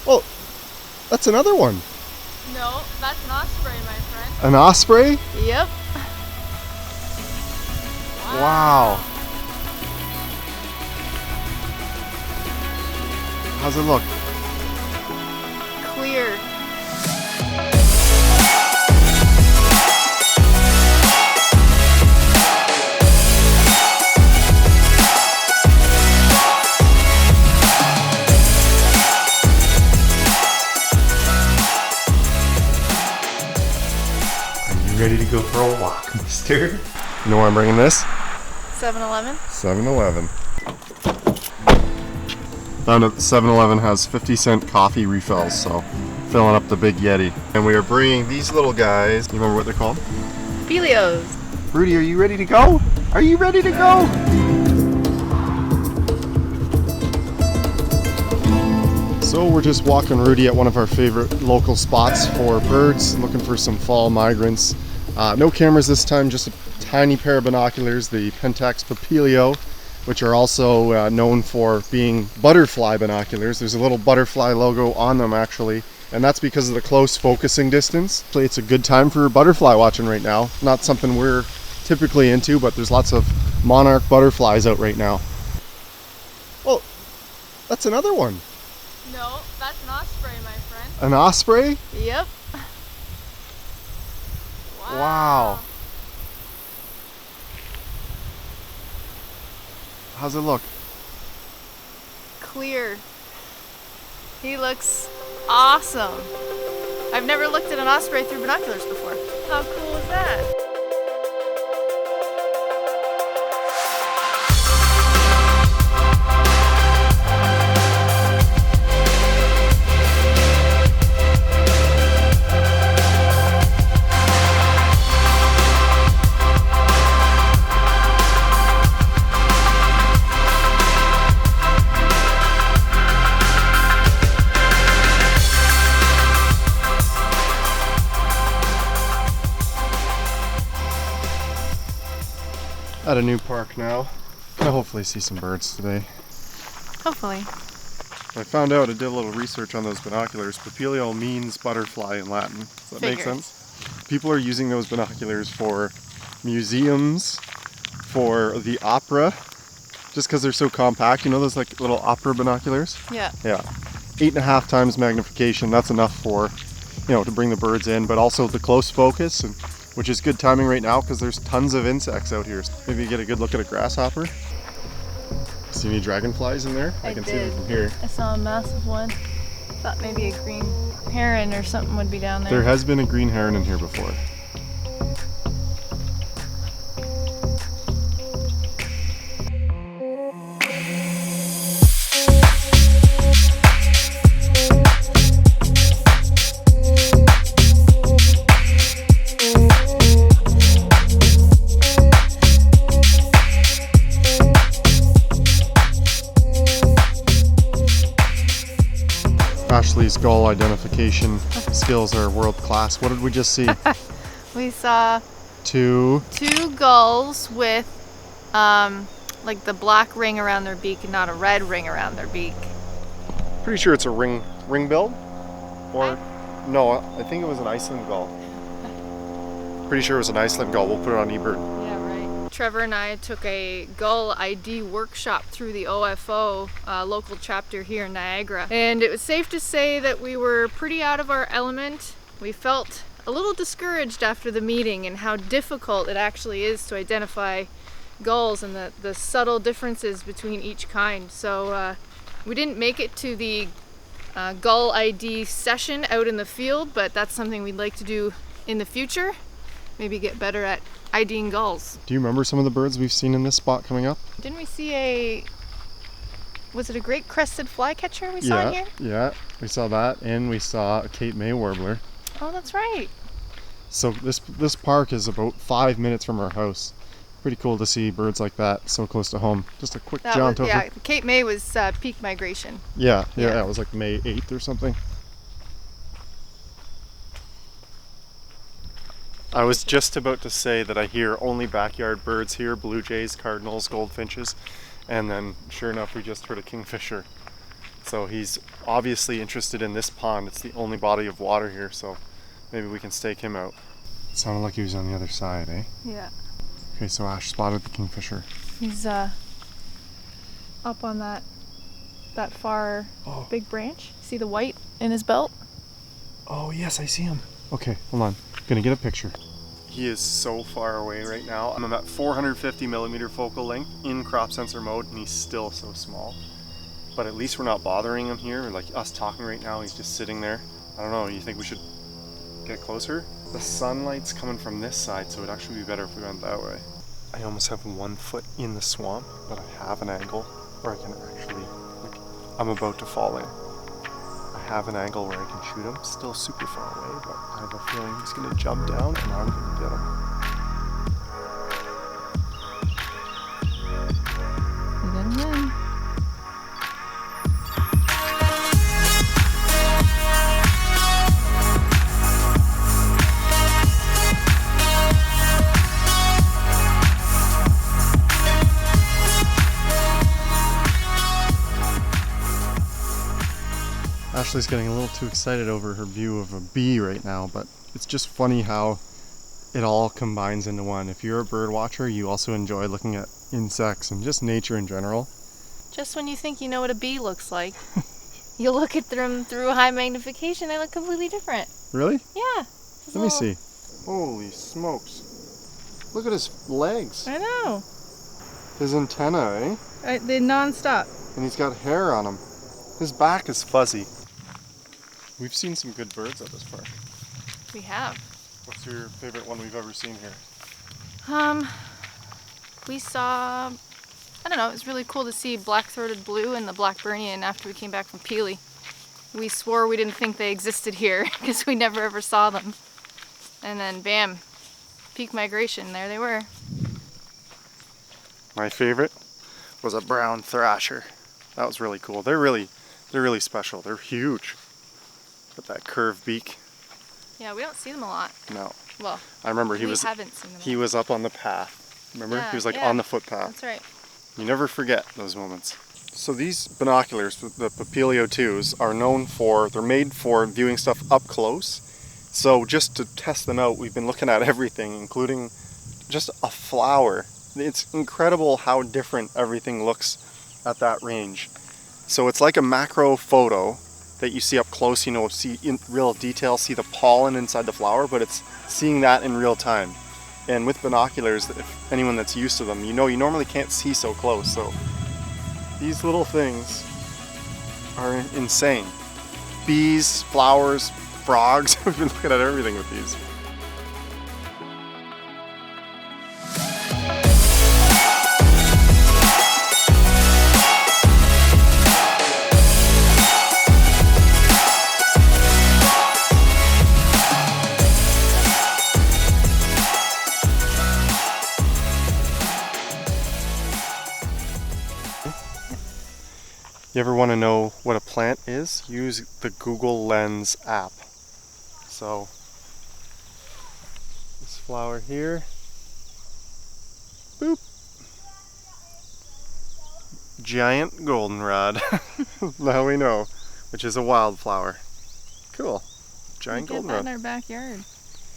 Oh, that's another one. No, that's an osprey, my friend. An osprey? Yep. Wow. How's it look? Clear. Ready to go for a walk, mister? You know where I'm bringing this? 7-Eleven? 7-Eleven. Found out the 7-Eleven has 50-cent coffee refills, so filling up the big Yeti. And we are bringing these little guys. You remember what they're called? Papilios. Rudy, are you ready to go? Are you ready to go? So we're just walking Rudy at one of our favorite local spots for birds, looking for some fall migrants. No cameras this time, just a tiny pair of binoculars, the Pentax Papilio, which are also known for being butterfly binoculars. There's a little butterfly logo on them actually, and that's because of the close focusing distance. Actually, it's a good time for butterfly watching right now. Not something we're typically into, but there's lots of monarch butterflies out right now. Oh, that's another one. No, that's an osprey, my friend. An osprey? Yep. Wow. How's it look? Clear. He looks awesome. I've never looked at an osprey through binoculars before. How cool is that? At a new park now. Gonna hopefully see some birds today. Hopefully. I found out, I did a little research on those binoculars. Papilio means butterfly in Latin. Does that make sense? People are using those binoculars for museums, for the opera, just because they're so compact. You know those like little opera binoculars? Yeah. Yeah. 8.5 times magnification, that's enough for, you know, to bring the birds in, but also the close focus, and which is good timing right now because there's tons of insects out here. Maybe you get a good look at a grasshopper. See any dragonflies in there? I can see them from here. I saw a massive one. Thought maybe a green heron or something would be down there. There has been a green heron in here before. Ashley's gull identification skills are world class. What did we just see? We saw Two gulls with like the black ring around their beak and not a red ring around their beak. Pretty sure it's a ring-billed, or no, I think it was an Iceland gull. Pretty sure it was an Iceland gull. We'll put it on eBird. Yeah, right. Trevor and I took a gull ID workshop through the OFO local chapter here in Niagara, and it was safe to say that we were pretty out of our element. We felt a little discouraged after the meeting and how difficult it actually is to identify gulls and the subtle differences between each kind. So we didn't make it to the gull ID session out in the field, but that's something we'd like to do in the future. Maybe get better at IDing gulls. Do you remember some of the birds we've seen in this spot coming up? Didn't we see was it a great crested flycatcher we saw in here? Yeah, we saw that, and we saw a Cape May warbler. Oh, that's right. So this park is about 5 minutes from our house. Pretty cool to see birds like that so close to home. Just a quick jaunt over. Yeah, Cape May was peak migration. Yeah, it was like May 8th or something. I was just about to say that I hear only backyard birds here, blue jays, cardinals, goldfinches, and then sure enough we just heard a kingfisher So he's obviously interested in this pond. It's the only body of water here, so maybe we can stake him out. It sounded like he was on the other side, eh? Yeah. Okay, so Ash spotted the kingfisher. He's up on that far big branch. See the white in his belt? Oh yes, I see him. Okay, hold on. Gonna get a picture. He is so far away right now. I'm at 450 millimeter focal length in crop sensor mode, and he's still so small. But at least we're not bothering him here. Like us talking right now, he's just sitting there. I don't know, you think we should get closer? The sunlight's coming from this side, so it'd actually be better if we went that way. I almost have 1 foot in the swamp, but I have an angle where I can actually, like, I'm about to fall in. I have an angle where I can shoot him, still super far away, but I have a feeling he's gonna jump down and I'm gonna get him. You got him in. Ashley's getting a little too excited over her view of a bee right now, but it's just funny how it all combines into one. If you're a bird watcher, you also enjoy looking at insects and just nature in general. Just when you think you know what a bee looks like, you look at them through high magnification, they look completely different. Really? Yeah. Let me see. Holy smokes. Look at his legs. I know. His antenna, eh? They non-stop. And he's got hair on him. His back is fuzzy. We've seen some good birds at this park. We have. What's your favorite one we've ever seen here? We saw, I don't know, it was really cool to see black-throated blue and the Blackburnian after we came back from Peely. We swore we didn't think they existed here because we never ever saw them. And then bam, peak migration, there they were. My favorite was a brown thrasher. That was really cool. They're really special. They're huge. With that curved beak. Yeah, we don't see them a lot. No. Well, I remember we haven't seen them. He was up on the path. Remember? Yeah, he was like yeah. on the footpath. That's right. You never forget those moments. So these binoculars, the Papilio IIs, are known for, they're made for viewing stuff up close. So just to test them out, we've been looking at everything, including just a flower. It's incredible how different everything looks at that range. So it's like a macro photo that you see up close, you know, see in real detail, see the pollen inside the flower, but it's seeing that in real time. And with binoculars, if anyone that's used to them, you know you normally can't see so close. So these little things are insane. Bees, flowers, frogs. We've been looking at everything with these. You ever want to know what a plant is? Use the Google Lens app. So, this flower here, boop, giant goldenrod. Now we know, which is a wildflower. Cool, giant We get that goldenrod. in our backyard.